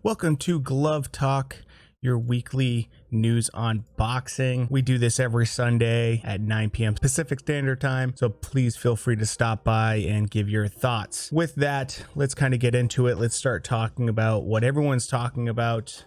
Welcome to Glove Talk, your weekly news on boxing. We do this every Sunday at 9 p.m. Pacific Standard Time, so please feel free to stop by and give your thoughts. With that, let's kind of get into it. Let's start talking about what everyone's talking about.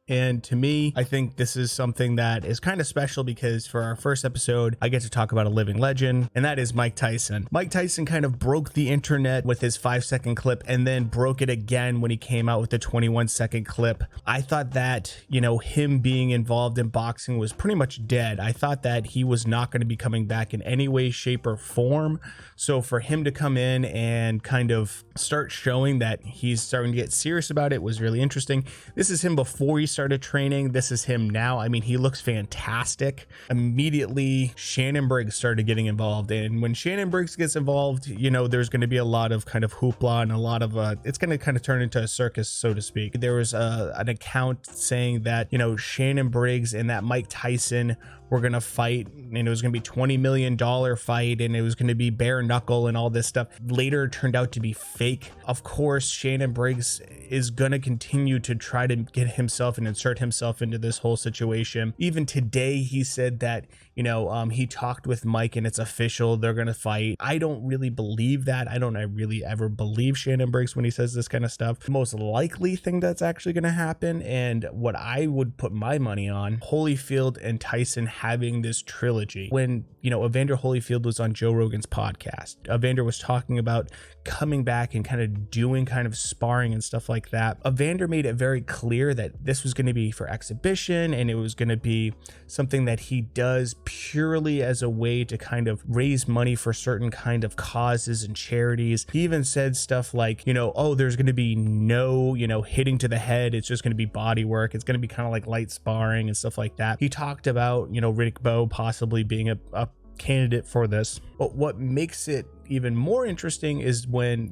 And to me, I think this is something that is kind of special because for our first episode, I get to talk about a living legend, and that is Mike Tyson. Mike Tyson kind of broke the internet with his 5-second clip and then broke it again when he came out with the 21-second clip. I thought that, him being involved in boxing was pretty much dead. I thought that he was not going to be coming back in any way, shape, or form. So for him to come in and kind of start showing that he's starting to get serious about it was really interesting. This is him before he started training. This is him now. I mean, he looks fantastic. Immediately, Shannon Briggs started getting involved. And when Shannon Briggs gets involved, there's going to be a lot of kind of hoopla and a lot of, it's going to kind of turn into a circus, so to speak. There was an account saying that, Shannon Briggs and that Mike Tyson were going to fight, and it was going to be $20 million fight, and it was going to be bare knuckle and all this stuff. Later, it turned out to be fake. Of course, Shannon Briggs is going to continue to try to get himself and insert himself into this whole situation. Even today, he said that, he talked with Mike and it's official, they're going to fight. I don't really believe that. I don't really ever believe Shannon Briggs when he says this kind of stuff. The most likely thing that's actually going to happen, and what I would put my money on, Holyfield and Tyson having this trilogy. When, Evander Holyfield was on Joe Rogan's podcast, Evander was talking about coming back and kind of doing kind of sparring and stuff like that. Evander made it very clear that this was going to be for exhibition, and it was going to be something that he does purely as a way to kind of raise money for certain kind of causes and charities. He even said stuff like, there's going to be no, hitting to the head. It's just going to be body work. It's going to be kind of like light sparring and stuff like that. He talked about, Riddick Bowe possibly being a candidate for this. But what makes it even more interesting is when,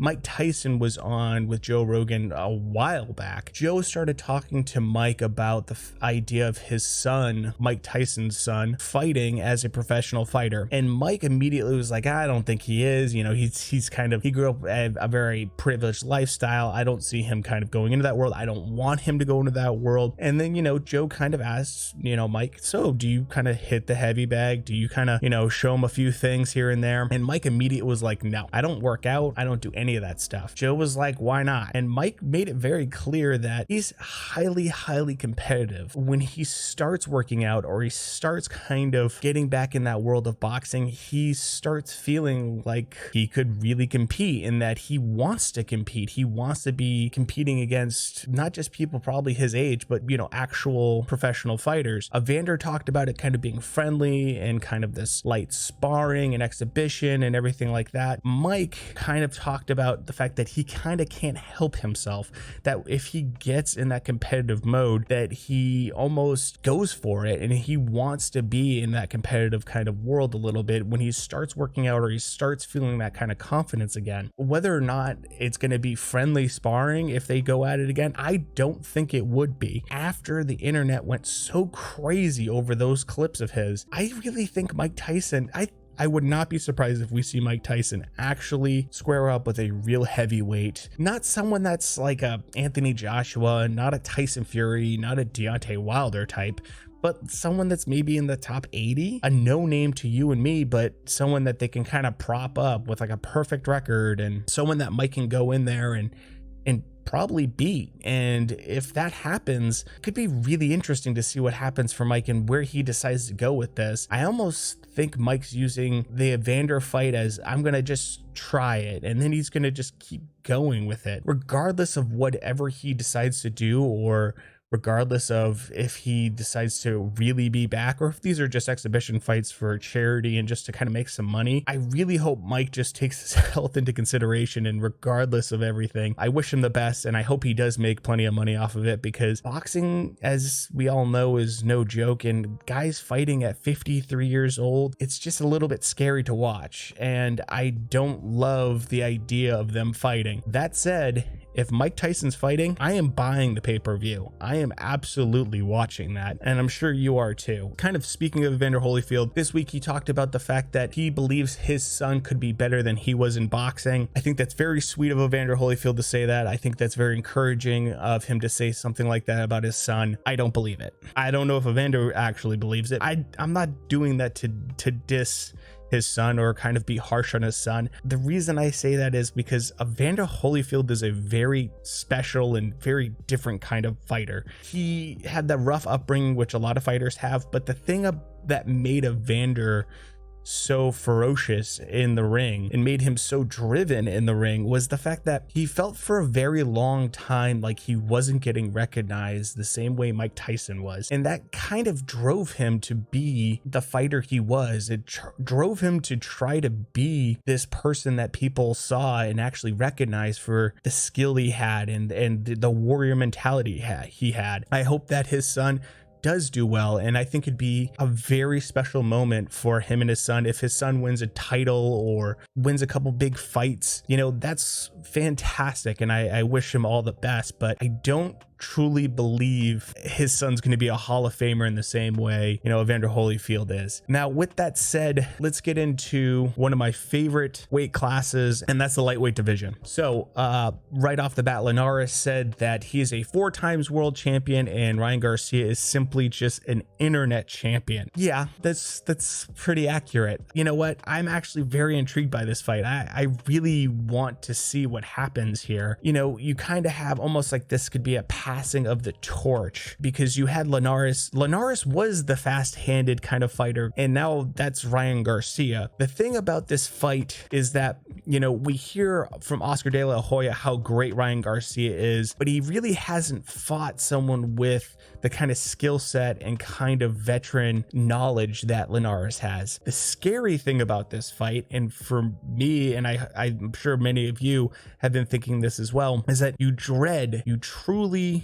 Mike Tyson was on with Joe Rogan a while back. Joe started talking to Mike about the idea of his son, Mike Tyson's son, fighting as a professional fighter. And Mike immediately was like, I don't think he is. He grew up a very privileged lifestyle. I don't see him kind of going into that world. I don't want him to go into that world. And then, Joe kind of asked, Mike, so do you kind of hit the heavy bag? Do you kind of, show him a few things here and there? And Mike immediately was like, no, I don't work out. I don't do any of that stuff. Joe was like, why not? And Mike made it very clear that he's highly competitive. When he starts working out, or he starts kind of getting back in that world of boxing, he starts feeling like he could really compete, and that he wants to compete. He wants to be competing against not just people probably his age, but actual professional fighters. Evander talked about it kind of being friendly and kind of this light sparring and exhibition and everything like that. Mike kind of talked about the fact that he kind of can't help himself, that if he gets in that competitive mode, that he almost goes for it, and he wants to be in that competitive kind of world a little bit when he starts working out, or he starts feeling that kind of confidence again. Whether or not it's going to be friendly sparring if they go at it again, I don't think it would be. After the internet went so crazy over those clips of his, I really think Mike Tyson, I would not be surprised if we see Mike Tyson actually square up with a real heavyweight. Not someone that's like a Anthony Joshua, not a Tyson Fury, not a Deontay Wilder type, but someone that's maybe in the top 80, a no name to you and me, but someone that they can kind of prop up with like a perfect record, and someone that Mike can go in there and probably beat. And if that happens, it could be really interesting to see what happens for Mike and where he decides to go with this. I almost think Mike's using the Evander fight as, I'm going to just try it, and then he's going to just keep going with it, regardless of whatever he decides to do, or regardless of if he decides to really be back, or if these are just exhibition fights for charity and just to kind of make some money. I really hope Mike just takes his health into consideration, and regardless of everything, I wish him the best, and I hope he does make plenty of money off of it, because boxing, as we all know, is no joke, and guys fighting at 53 years old, it's just a little bit scary to watch, and I don't love the idea of them fighting. That said, if Mike Tyson's fighting, I am buying the pay-per-view. I am absolutely watching that, and I'm sure you are too. Kind of speaking of Evander Holyfield, this week he talked about the fact that he believes his son could be better than he was in boxing. I think that's very sweet of Evander Holyfield to say that. I think that's very encouraging of him to say something like that about his son. I don't believe it. I don't know if Evander actually believes it. I'm not doing that to diss his son or kind of be harsh on his son. The reason I say that is because Evander Holyfield is a very special and very different kind of fighter. He had that rough upbringing, which a lot of fighters have, but the thing that made Evander so ferocious in the ring and made him so driven in the ring was the fact that he felt for a very long time like he wasn't getting recognized the same way Mike Tyson was, and that kind of drove him to be the fighter he was. It drove him to try to be this person that people saw and actually recognized for the skill he had and the warrior mentality he had. I hope that his son does do well, and I think it'd be a very special moment for him and his son if his son wins a title or wins a couple big fights. You know, that's fantastic, and I wish him all the best, but I don't truly believe his son's going to be a Hall of Famer in the same way, you know, Evander Holyfield is. Now, with that said, let's get into one of my favorite weight classes, and that's the lightweight division. So, right off the bat, Linares said that he is a 4 times world champion and Ryan Garcia is simply just an internet champion. Yeah, that's pretty accurate. You know what? I'm actually very intrigued by this fight. I really want to see what happens here. You know, you kind of have almost like this could be a passing of the torch, because you had Linares was the fast-handed kind of fighter, and now that's Ryan Garcia. The thing about this fight is that, you know, we hear from Oscar De La Hoya how great Ryan Garcia is, but he really hasn't fought someone with the kind of skill set and kind of veteran knowledge that Linares has. The scary thing about this fight, and for me, and I'm sure many of you have been thinking this as well, is that you truly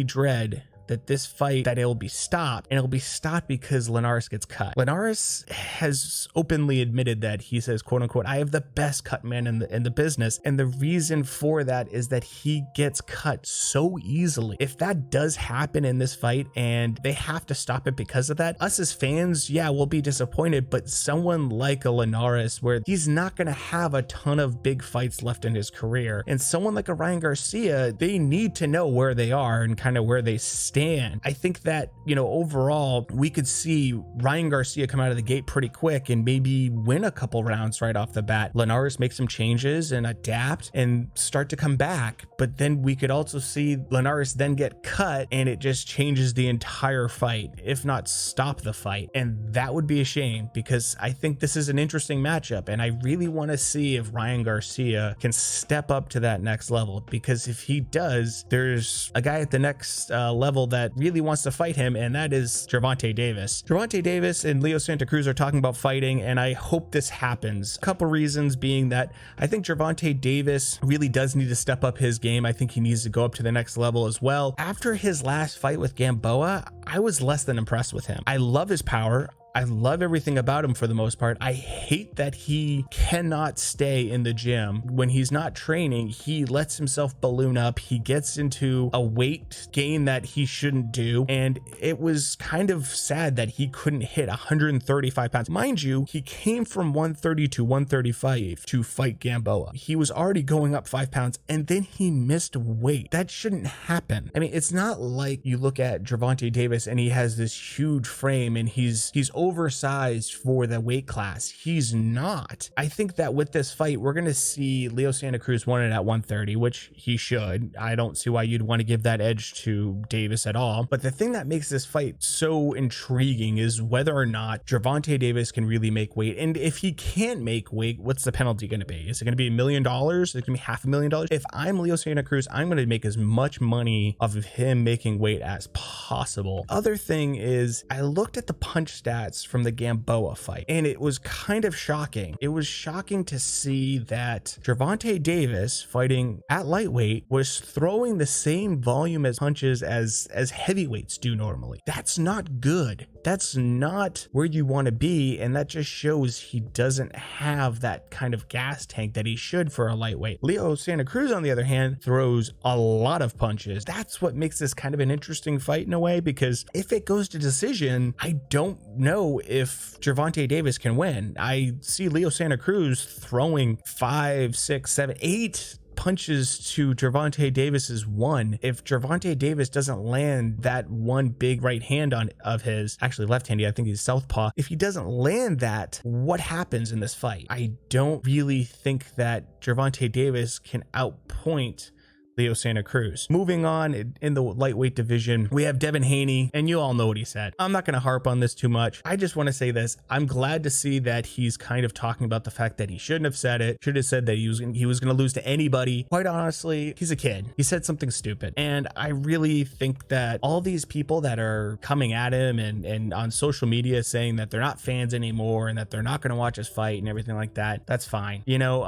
dread that this fight, that it'll be stopped, and it'll be stopped because Linares gets cut. Linares has openly admitted that he says, quote unquote, I have the best cut man in the business, and the reason for that is that he gets cut so easily. If that does happen in this fight and they have to stop it because of that, us as fans, yeah, we'll be disappointed, but someone like a Linares, where he's not going to have a ton of big fights left in his career, and someone like a Ryan Garcia, they need to know where they are and kind of where they stand. I think that, you know, overall, we could see Ryan Garcia come out of the gate pretty quick and maybe win a couple rounds right off the bat. Linares make some changes and adapt and start to come back, but then we could also see Linares then get cut and it just changes the entire fight, if not stop the fight. And that would be a shame, because I think this is an interesting matchup, and I really want to see if Ryan Garcia can step up to that next level, because if he does, there's a guy at the next level that really wants to fight him, and that is Gervonta Davis. Gervonta Davis and Leo Santa Cruz are talking about fighting, and I hope this happens. A couple reasons being that I think Gervonta Davis really does need to step up his game. I think he needs to go up to the next level as well. After his last fight with Gamboa, I was less than impressed with him. I love his power. I love everything about him for the most part. I hate that he cannot stay in the gym. When he's not training, he lets himself balloon up. He gets into a weight gain that he shouldn't do. And it was kind of sad that he couldn't hit 135 pounds. Mind you, he came from 130 to 135 to fight Gamboa. He was already going up 5 pounds, and then he missed weight. That shouldn't happen. I mean, it's not like you look at Gervonta Davis and he has this huge frame and he's oversized for the weight class. He's not. I think that with this fight, we're going to see Leo Santa Cruz win it at 130, which he should. I don't see why you'd want to give that edge to Davis at all. But the thing that makes this fight so intriguing is whether or not Gervonta Davis can really make weight. And if he can't make weight, what's the penalty going to be? Is it going to be $1 million? Is it going to be $500,000? If I'm Leo Santa Cruz, I'm going to make as much money off of him making weight as possible. Other thing is, I looked at the punch stats from the Gamboa fight, and it was kind of shocking. It was shocking to see that Gervonta Davis, fighting at lightweight, was throwing the same volume as punches as heavyweights do normally. That's not good. that's not where you want to be, and that just shows he doesn't have that kind of gas tank that he should for a lightweight. Leo Santa Cruz, on the other hand, throws a lot of punches. That's what makes this kind of an interesting fight in a way, because if it goes to decision, I don't know if Gervonta Davis can win. I see Leo Santa Cruz throwing 5, 6, 7, 8 punches to Gervonta Davis's 1. If Gervonta Davis doesn't land that one big right hand of his, actually left-handed, I think he's southpaw, if he doesn't land that, what happens in this fight? I don't really think that Gervonta Davis can outpoint Leo Santa Cruz. Moving on in the lightweight division, we have Devin Haney, and you all know what he said. I'm not going to harp on this too much. I just want to say this. I'm glad to see that he's kind of talking about the fact that he shouldn't have said it, should have said that he was going to lose to anybody. Quite honestly, he's a kid. He said something stupid. And I really think that all these people that are coming at him and on social media saying that they're not fans anymore and that they're not going to watch his fight and everything like that, that's fine. You know,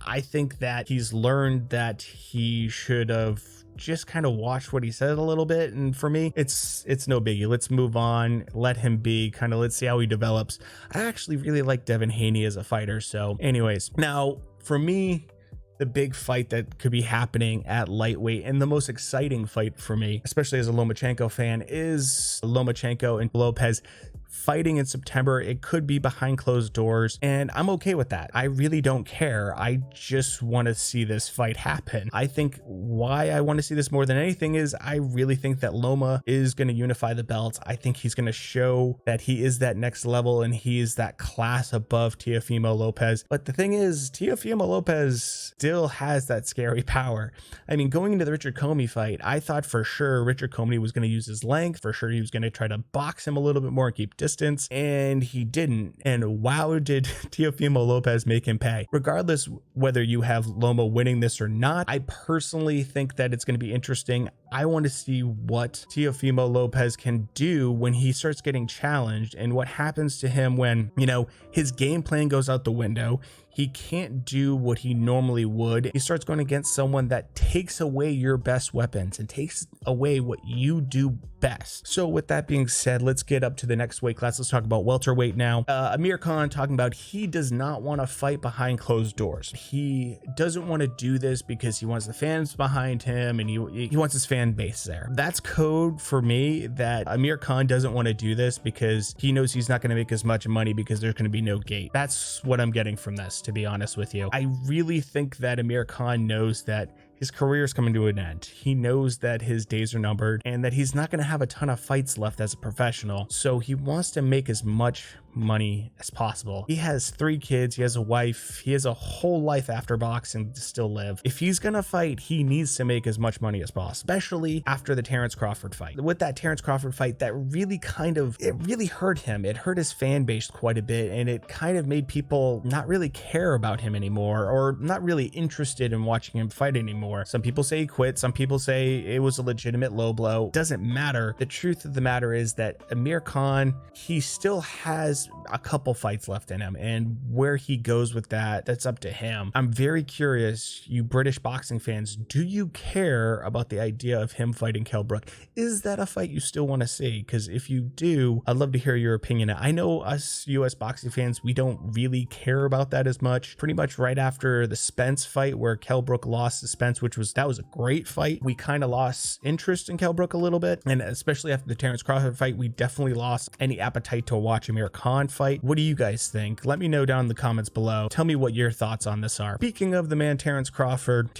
I think that he's learned that he should have just kind of watched what he said a little bit, and for me it's no biggie. Let's move on, let him be, kind of let's see how he develops. I actually really like Devin Haney as a fighter. So anyways, now for me, the big fight that could be happening at lightweight, and the most exciting fight for me, especially as a Lomachenko fan, is Lomachenko and Lopez fighting in September. It could be behind closed doors, and I'm okay with that. I really don't care. I just want to see this fight happen. I think why I want to see this more than anything is I really think that Loma is going to unify the belts. I think he's going to show that he is that next level and he is that class above Teofimo Lopez. But the thing is, Teofimo Lopez still has that scary power. I mean, going into the Richard Comey fight, I thought for sure Richard Comey was going to use his length. For sure he was going to try to box him a little bit more and keep distance, and he didn't. And wow, did Teofimo Lopez make him pay. Regardless whether you have Loma winning this or not, I personally think that it's going to be interesting. I want to see what Teofimo Lopez can do when he starts getting challenged, and what happens to him when, you know, his game plan goes out the window. He can't do what he normally would. He starts going against someone that takes away your best weapons and takes away what you do best. So with that being said, let's get up to the next weight class. Let's talk about welterweight now. Amir Khan talking about he does not want to fight behind closed doors. He doesn't want to do this because he wants the fans behind him and he wants his fan base there. That's code for me that Amir Khan doesn't want to do this because he knows he's not going to make as much money because there's going to be no gate. That's what I'm getting from this, to be honest with you. I really think that Amir Khan knows that his career is coming to an end. He knows that his days are numbered and that he's not going to have a ton of fights left as a professional. So he wants to make as much money as possible. He has 3 kids, he has a wife, he has a whole life after boxing to still live. If he's gonna fight, he needs to make as much money as possible, especially after the Terrence Crawford fight. With that Terrence Crawford fight, that really it really hurt him. It hurt his fan base quite a bit, and it kind of made people not really care about him anymore, or not really interested in watching him fight anymore. Some people say he quit, some people say it was a legitimate low blow. Doesn't matter. The truth of the matter is that Amir Khan, he still has a couple fights left in him, and where he goes with that, that's up to him. I'm very curious, you British boxing fans, do you care about the idea of him fighting Kell Brook? Is that a fight you still want to see? Because if you do, I'd love to hear your opinion. I know us US boxing fans, we don't really care about that as much. Pretty much right after the Spence fight where Kell Brook lost to Spence, that was a great fight, we kind of lost interest in Kell Brook a little bit, and especially after the Terrence Crawford fight, we definitely lost any appetite to watch Amir Khan fight. What do you guys think? Let me know down in the comments below. Tell me what your thoughts on this are. Speaking of the man Terrence Crawford,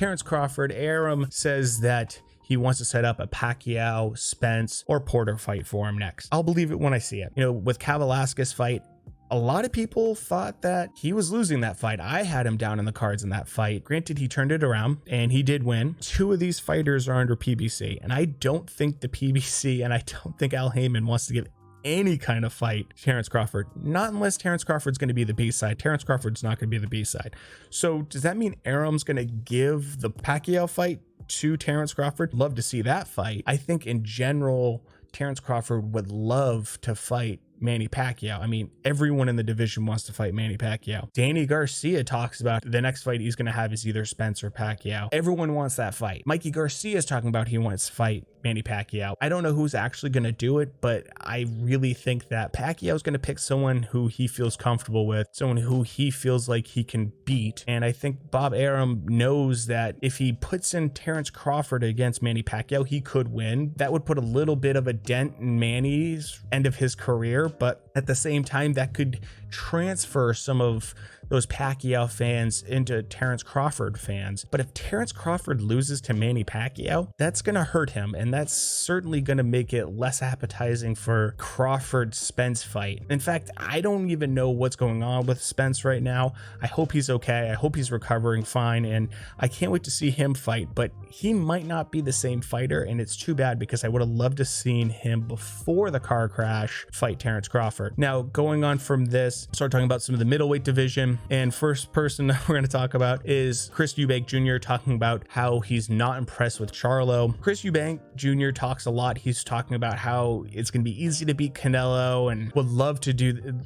Arum says that he wants to set up a Pacquiao, Spence, or Porter fight for him next. I'll believe it when I see it. You know, with Cain Velasquez fight, a lot of people thought that he was losing that fight. I had him down in the cards in that fight. Granted, he turned it around and he did win. 2 of these fighters are under PBC, and I don't think the PBC and I don't think Al Heyman wants to give any kind of fight to Terrence Crawford, not unless Terrence Crawford's going to be the B-side. Terrence Crawford's not going to be the B-side. So does that mean Arum's going to give the Pacquiao fight to Terrence Crawford? Love to see that fight. I think in general, Terrence Crawford would love to fight Manny Pacquiao. I mean, everyone in the division wants to fight Manny Pacquiao. Danny Garcia talks about the next fight he's going to have is either Spence or Pacquiao. Everyone wants that fight. Mikey Garcia is talking about he wants to fight Manny Pacquiao. I don't know who's actually going to do it, but I really think that Pacquiao is going to pick someone who he feels comfortable with, someone who he feels like he can beat. And I think Bob Arum knows that if he puts in Terrence Crawford against Manny Pacquiao, he could win. That would put a little bit of a dent in Manny's end of his career, but at the same time, that could transfer some of those Pacquiao fans into Terrence Crawford fans. But if Terrence Crawford loses to Manny Pacquiao, that's going to hurt him. And that's certainly going to make it less appetizing for Crawford-Spence fight. In fact, I don't even know what's going on with Spence right now. I hope he's okay. I hope he's recovering fine. And I can't wait to see him fight. But he might not be the same fighter. And it's too bad because I would have loved to seen him before the car crash fight Terrence Crawford. Now, going on from this, start talking about some of the middleweight division. And first person we're going to talk about is Chris Eubank Jr. talking about how he's not impressed with Charlo. Chris Eubank Jr. talks a lot. He's talking about how it's going to be easy to beat Canelo and would love to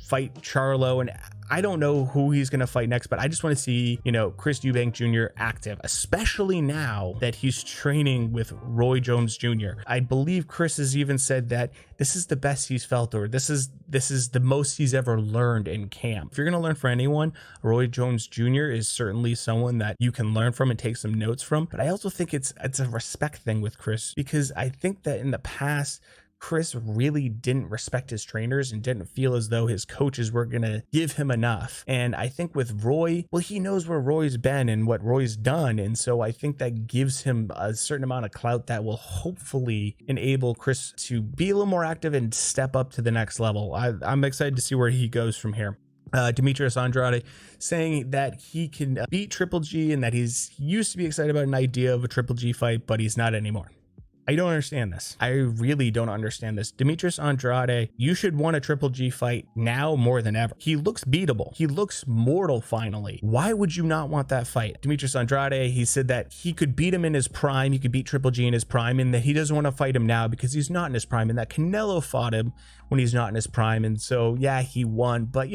fight Charlo. And I don't know who he's going to fight next, but I just want to see, Chris Eubank Jr. active, especially now that he's training with Roy Jones Jr. I believe Chris has even said that this is the best he's felt, or this is the most he's ever learned in camp. If you're going to learn from anyone, Roy Jones Jr. is certainly someone that you can learn from and take some notes from. But I also think it's a respect thing with Chris, because I think that in the past, Chris really didn't respect his trainers and didn't feel as though his coaches were going to give him enough. And I think with Roy, well, he knows where Roy's been and what Roy's done. And so I think that gives him a certain amount of clout that will hopefully enable Chris to be a little more active and step up to the next level. I'm excited to see where he goes from here. Demetrius Andrade saying that he can beat Triple G and that he used to be excited about an idea of a Triple G fight, but he's not anymore. I don't understand this. I really don't understand this. Demetrius Andrade, you should want a Triple G fight now more than ever. He looks beatable. He looks mortal finally. Why would you not want that fight? Demetrius Andrade, he said that he could beat him in his prime. He could beat Triple G in his prime, and that he doesn't want to fight him now because he's not in his prime, and that Canelo fought him when he's not in his prime. And so, yeah, he won, but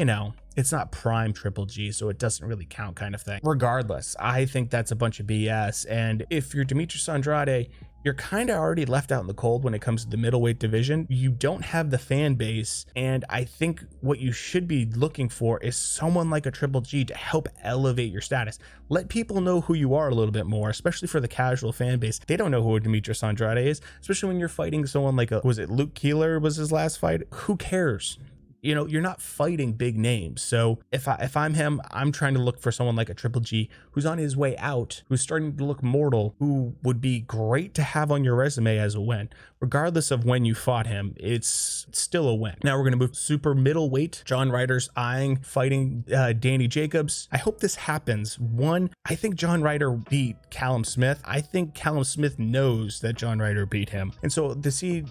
it's not prime Triple G, so it doesn't really count kind of thing. Regardless, I think that's a bunch of BS. And if you're Demetrius Andrade, you're kind of already left out in the cold when it comes to the middleweight division. You don't have the fan base. And I think what you should be looking for is someone like a Triple G to help elevate your status. Let people know who you are a little bit more, especially for the casual fan base. They don't know who Demetrius Andrade is, especially when you're fighting someone like was it Luke Keeler was his last fight? Who cares? You're not fighting big names. So if I'm him, I'm trying to look for someone like a Triple G who's on his way out, who's starting to look mortal, who would be great to have on your resume as a win. Regardless of when you fought him, it's still a win. Now we're going to move super middleweight. John Ryder's eyeing fighting Danny Jacobs. I hope this happens. One, I think John Ryder beat Callum Smith. I think Callum Smith knows that John Ryder beat him. And so to see,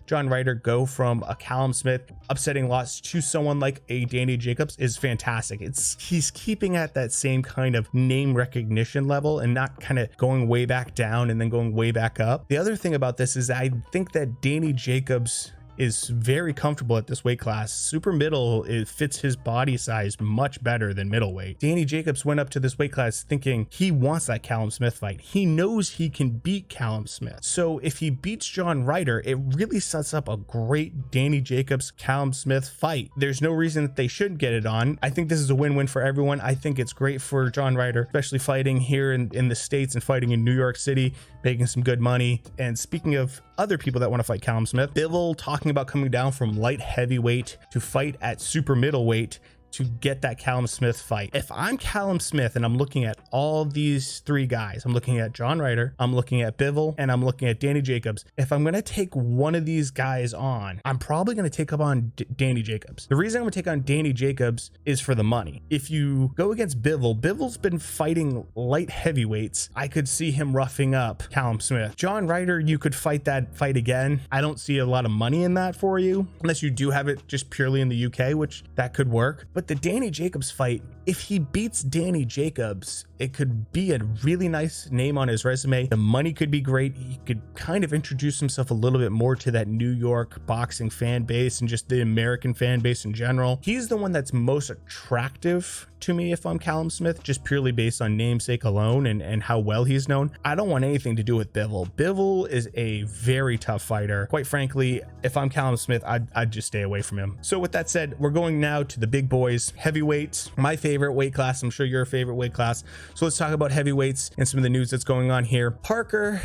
John Ryder go from a Callum Smith upsetting loss to someone like a Danny Jacobs is fantastic. He's keeping at that same kind of name recognition level and not kind of going way back down and then going way back up. The other thing about this is I think that Danny Jacobs is very comfortable at this weight class. Super middle, it fits his body size much better than middleweight. Danny Jacobs went up to this weight class thinking he wants that Callum Smith fight. He knows he can beat Callum Smith. So if he beats John Ryder, it really sets up a great Danny Jacobs Callum Smith fight. There's no reason that they shouldn't get it on. I think this is a win-win for everyone. I think it's great for John Ryder, especially fighting here in the States and fighting in New York City, making some good money. And speaking of other people that want to fight Callum Smith, Bivol talking about coming down from light heavyweight to fight at super middleweight to get that Callum Smith fight. If I'm Callum Smith and I'm looking at all these three guys, I'm looking at John Ryder, I'm looking at Bivol, and I'm looking at Danny Jacobs. If I'm going to take one of these guys on, I'm probably going to take up on Danny Jacobs. The reason I'm going to take on Danny Jacobs is for the money. If you go against Bivol, Bivol's been fighting light heavyweights. I could see him roughing up Callum Smith. John Ryder, you could fight that fight again. I don't see a lot of money in that for you, unless you do have it just purely in the UK, which that could work. But the Danny Jacobs fight, if he beats Danny Jacobs, it could be a really nice name on his resume. The money could be great. He could kind of introduce himself a little bit more to that New York boxing fan base and just the American fan base in general. He's the one that's most attractive to me if I'm Callum Smith, just purely based on namesake alone and how well he's known. I don't want anything to do with Bivol. Bivol is a very tough fighter. Quite frankly, if I'm Callum Smith, I'd just stay away from him. So with that said, we're going now to the big boys, heavyweights, my favorite weight class. I'm sure your favorite weight class. So let's talk about heavyweights and some of the news that's going on here. Parker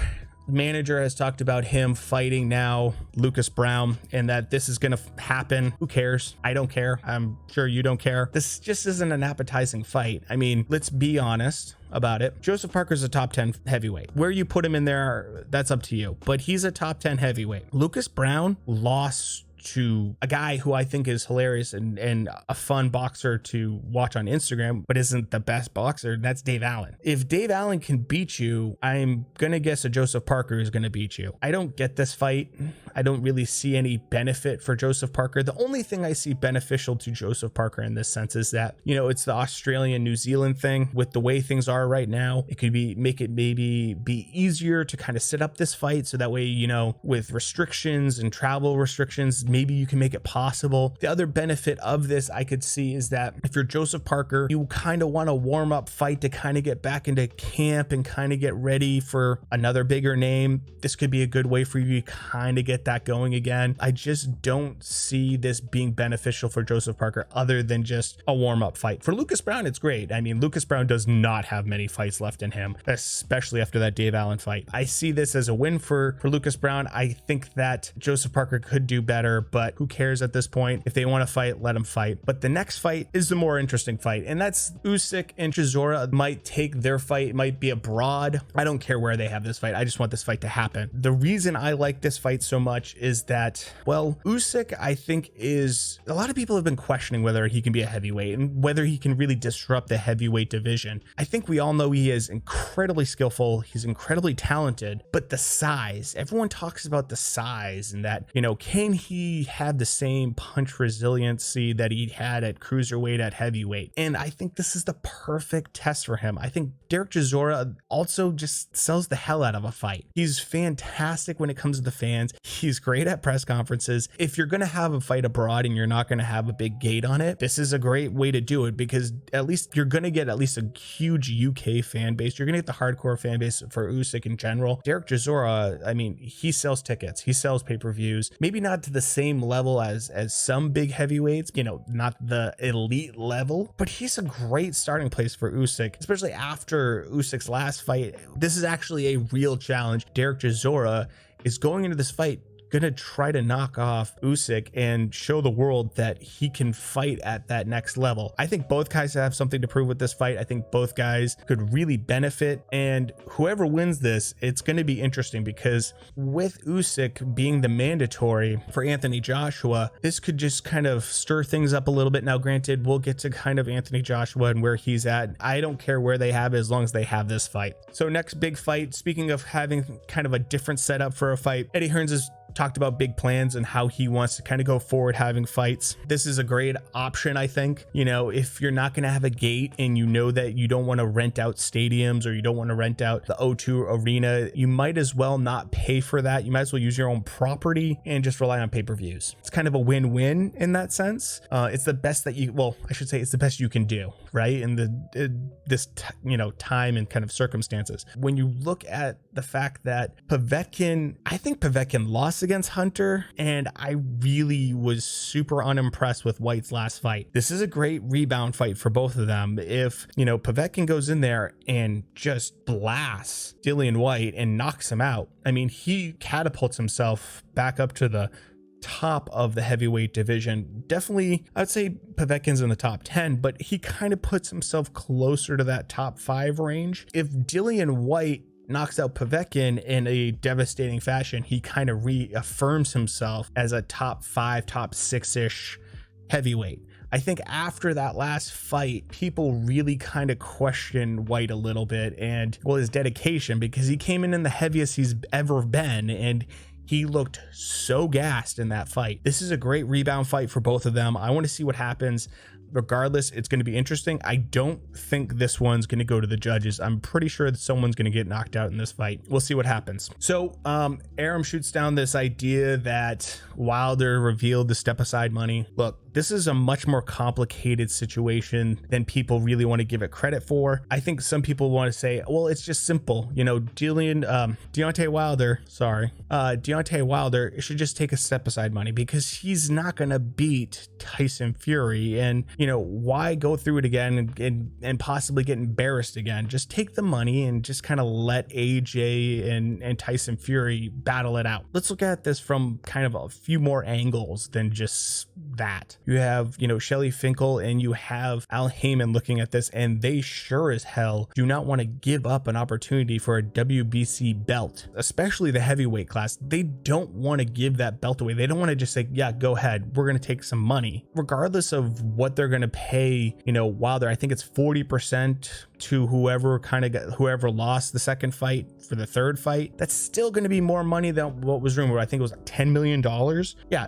manager has talked about him fighting now Lucas Brown and that this is going to happen. Who cares? I don't care. I'm sure you don't care. This just isn't an appetizing fight. I mean, let's be honest about it. Joseph Parker's a top 10 heavyweight. Where you put him in there, that's up to you, but he's a top 10 heavyweight. Lucas Brown lost to a guy who I think is hilarious and a fun boxer to watch on Instagram, but isn't the best boxer, and that's Dave Allen. If Dave Allen can beat you, I'm gonna guess that Joseph Parker is gonna beat you. I don't get this fight. I don't really see any benefit for Joseph Parker. The only thing I see beneficial to Joseph Parker in this sense is that, you know, it's the Australian New Zealand thing. With the way things are right now, it could make it maybe be easier to kind of set up this fight so that way, you know, with restrictions and travel restrictions, maybe you can make it possible. The other benefit of this I could see is that if you're Joseph Parker, you kind of want a warm up fight to kind of get back into camp and kind of get ready for another bigger name. This could be a good way for you to kind of get that going again. I just don't see this being beneficial for Joseph Parker other than just a warm up fight. For Lucas Brown, it's great. I mean, Lucas Brown does not have many fights left in him, especially after that Dave Allen fight. I see this as a win for Lucas Brown. I think that Joseph Parker could do better, but who cares at this point? If they want to fight, let them fight. But the next fight is the more interesting fight, and that's Usyk and Chisora. Might take their fight, might be abroad. I don't care where they have this fight. I just want this fight to happen. The reason I like this fight so much is that, well, Usyk, I think, is a lot of people have been questioning whether he can be a heavyweight and whether he can really disrupt the heavyweight division. I think we all know he is incredibly skillful. He's incredibly talented, but the size, everyone talks about the size and that, you know, can he have the same punch resiliency that he had at cruiserweight at heavyweight? And I think this is the perfect test for him. I think Derek Chisora also just sells the hell out of a fight. He's fantastic when it comes to the fans. He's great at press conferences. If you're going to have a fight abroad and you're not going to have a big gate on it, this is a great way to do it because at least you're going to get at least a huge UK fan base. You're going to get the hardcore fan base for Usyk in general. Derek Chisora, I mean, he sells tickets. He sells pay-per-views. Maybe not to the same level as some big heavyweights, you know, not the elite level, but he's a great starting place for Usyk, especially after Usyk's last fight. This is actually a real challenge. Derek Chisora is going into this fight gonna try to knock off Usyk and show the world that he can fight at that next level. I think both guys have something to prove with this fight. I think both guys could really benefit, and whoever wins this, it's going to be interesting because with Usyk being the mandatory for Anthony Joshua, this could just kind of stir things up a little bit. Now, granted, we'll get to kind of Anthony Joshua and where he's at. I don't care where they have it as long as they have this fight. So next big fight, speaking of having kind of a different setup for a fight, Eddie Hearns has talked about big plans and how he wants to kind of go forward having fights. This is a great option, I think. You know, if you're not going to have a gate and you know that you don't want to rent out stadiums or you don't want to rent out the O2 arena, you might as well not pay for that. You might as well use your own property and just rely on pay-per-views. It's kind of a win-win in that sense. It's the best that you, well, I should say it's the best you can do, right? In this time and kind of circumstances. When you look at the fact that Povetkin, I think Povetkin lost against Hunter, and I really was super unimpressed with White's last fight. This is a great rebound fight for both of them. If, you know, Povetkin goes in there and just blasts Dillian White and knocks him out, I mean, he catapults himself back up to the top of the heavyweight division. Definitely, I'd say Povetkin's in the top 10, but he kind of puts himself closer to that top 5 range. If Dillian White knocks out Povetkin in a devastating fashion, he kind of reaffirms himself as a top 5, top 6-ish heavyweight. I think after that last fight, people really kind of questioned White a little bit and, well, his dedication, because he came in the heaviest he's ever been, and he looked so gassed in that fight. This is a great rebound fight for both of them. I want to see what happens. regardless, it's going to be interesting. I don't think this one's going to go to the judges. I'm pretty sure that someone's going to get knocked out in this fight. We'll see what happens. So Arum shoots down this idea that Wilder revealed the step aside money. Look, this is a much more complicated situation than people really want to give it credit for. I think some people want to say, well, it's just simple. You know, Deontay Wilder should just take a step aside money because he's not going to beat Tyson Fury. And, you know, why go through it again and possibly get embarrassed again? Just take the money and just kind of let AJ and Tyson Fury battle it out. Let's look at this from kind of a few more angles than just that. You have, you know, Shelly Finkel and you have Al Heyman looking at this, and they sure as hell do not want to give up an opportunity for a WBC belt, especially the heavyweight class. They don't want to give that belt away. They don't want to just say, yeah, go ahead, we're going to take some money, regardless of what they're going to pay, you know, Wilder. I think it's 40% to whoever lost the second fight for the third fight. That's still going to be more money than what was rumored. I think it was like $10 million. Yeah,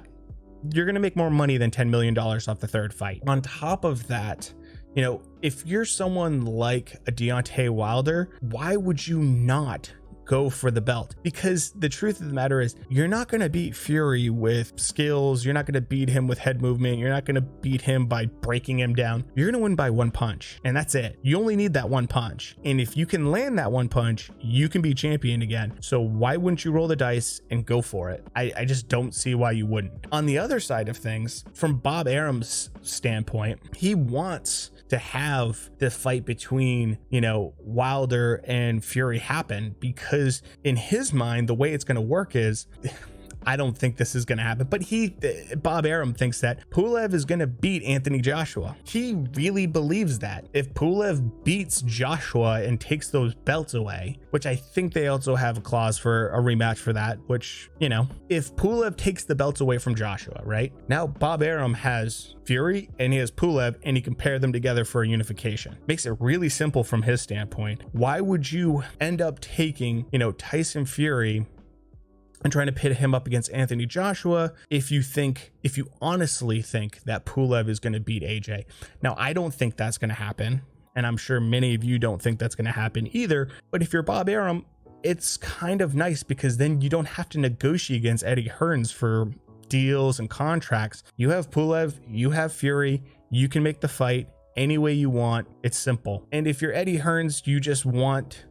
you're going to make more money than $10 million off the third fight. On top of that, you know, if you're someone like a Deontay Wilder, why would you not go for the belt? Because the truth of the matter is, you're not going to beat Fury with skills. You're not going to beat him with head movement. You're not going to beat him by breaking him down. You're going to win by one punch, and that's it. You only need that one punch. And if you can land that one punch, you can be champion again. So why wouldn't you roll the dice and go for it? I just don't see why you wouldn't. On the other side of things, from Bob Arum's standpoint, he wants to have the fight between, you know, Wilder and Fury happen, because in his mind, the way it's going to work is, I don't think this is going to happen, but Bob Arum thinks that Pulev is going to beat Anthony Joshua. He really believes that. If Pulev beats Joshua and takes those belts away, which I think they also have a clause for a rematch for that, which, you know, if Pulev takes the belts away from Joshua, right? Now Bob Arum has Fury and he has Pulev, and he can pair them together for a unification. Makes it really simple from his standpoint. Why would you end up taking, you know, Tyson Fury and trying to pit him up against Anthony Joshua if you honestly think that Pulev is going to beat AJ? Now, I don't think that's going to happen, and I'm sure many of you don't think that's going to happen either. But if you're Bob Arum, it's kind of nice, because then you don't have to negotiate against Eddie Hearns for deals and contracts. You have Pulev, you have Fury, you can make the fight any way you want. It's simple. And if you're Eddie Hearns, you just want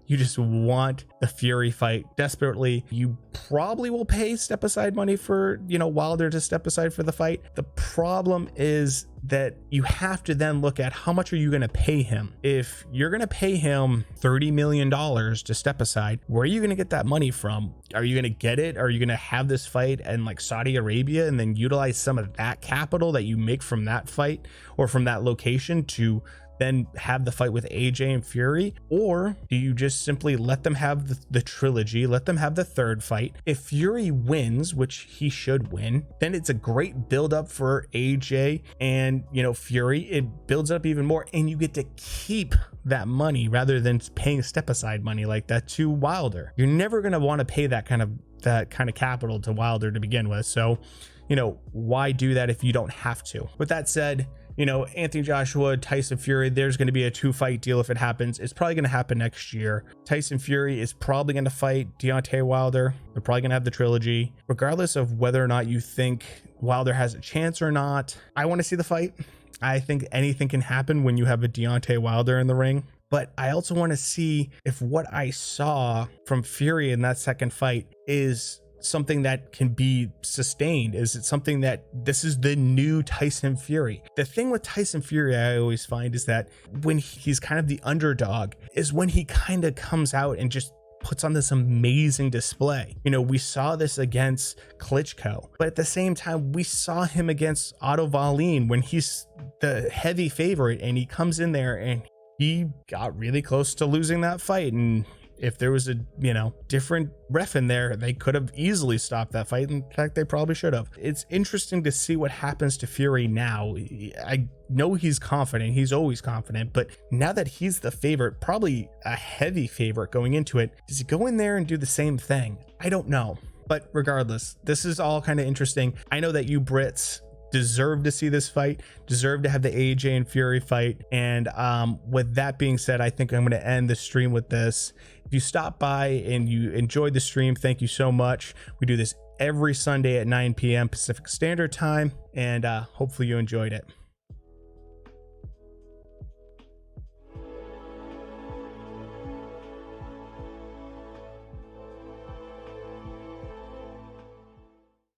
the Fury fight desperately. You probably will pay step aside money for, you know, Wilder to step aside for the fight. The problem is that you have to then look at how much are you going to pay him. If you're going to pay him $30 million to step aside, where are you going to get that money from? Are you going to get it? Are you going to have this fight in like Saudi Arabia and then utilize some of that capital that you make from that fight or from that location to then have the fight with AJ and Fury? Or do you just simply let them have the trilogy, let them have the third fight? If Fury wins, which he should win, then it's a great build up for AJ and, you know, Fury. It builds up even more, and you get to keep that money rather than paying step aside money like that to Wilder. You're never going to want to pay that kind of capital to Wilder to begin with. So, you know, why do that if you don't have to? With that said, you know, Anthony Joshua, Tyson Fury, there's going to be a 2-fight deal if it happens. It's probably going to happen next year. Tyson Fury is probably going to fight Deontay Wilder. They're probably going to have the trilogy. Regardless of whether or not you think Wilder has a chance or not, I want to see the fight. I think anything can happen when you have a Deontay Wilder in the ring. But I also want to see if what I saw from Fury in that second fight is something that can be sustained. Is it something that this is the new Tyson Fury? The thing with Tyson Fury I always find is that when he's kind of the underdog is when he kind of comes out and just puts on this amazing display. You know, we saw this against Klitschko, but at the same time, we saw him against Otto Wallin when he's the heavy favorite, and he comes in there and he got really close to losing that fight. And if there was a, you know, different ref in there, they could have easily stopped that fight. In fact, they probably should have. It's interesting to see what happens to Fury now. I know he's confident. He's always confident. But now that he's the favorite, probably a heavy favorite going into it, does he go in there and do the same thing? I don't know. But regardless, this is all kind of interesting. I know that you Brits deserve to see this fight, deserve to have the AJ and Fury fight. And with that being said, I think I'm going to end the stream with this. If you stopped by and you enjoyed the stream, thank you so much. We do this every Sunday at 9 p.m. Pacific Standard Time, and hopefully you enjoyed it.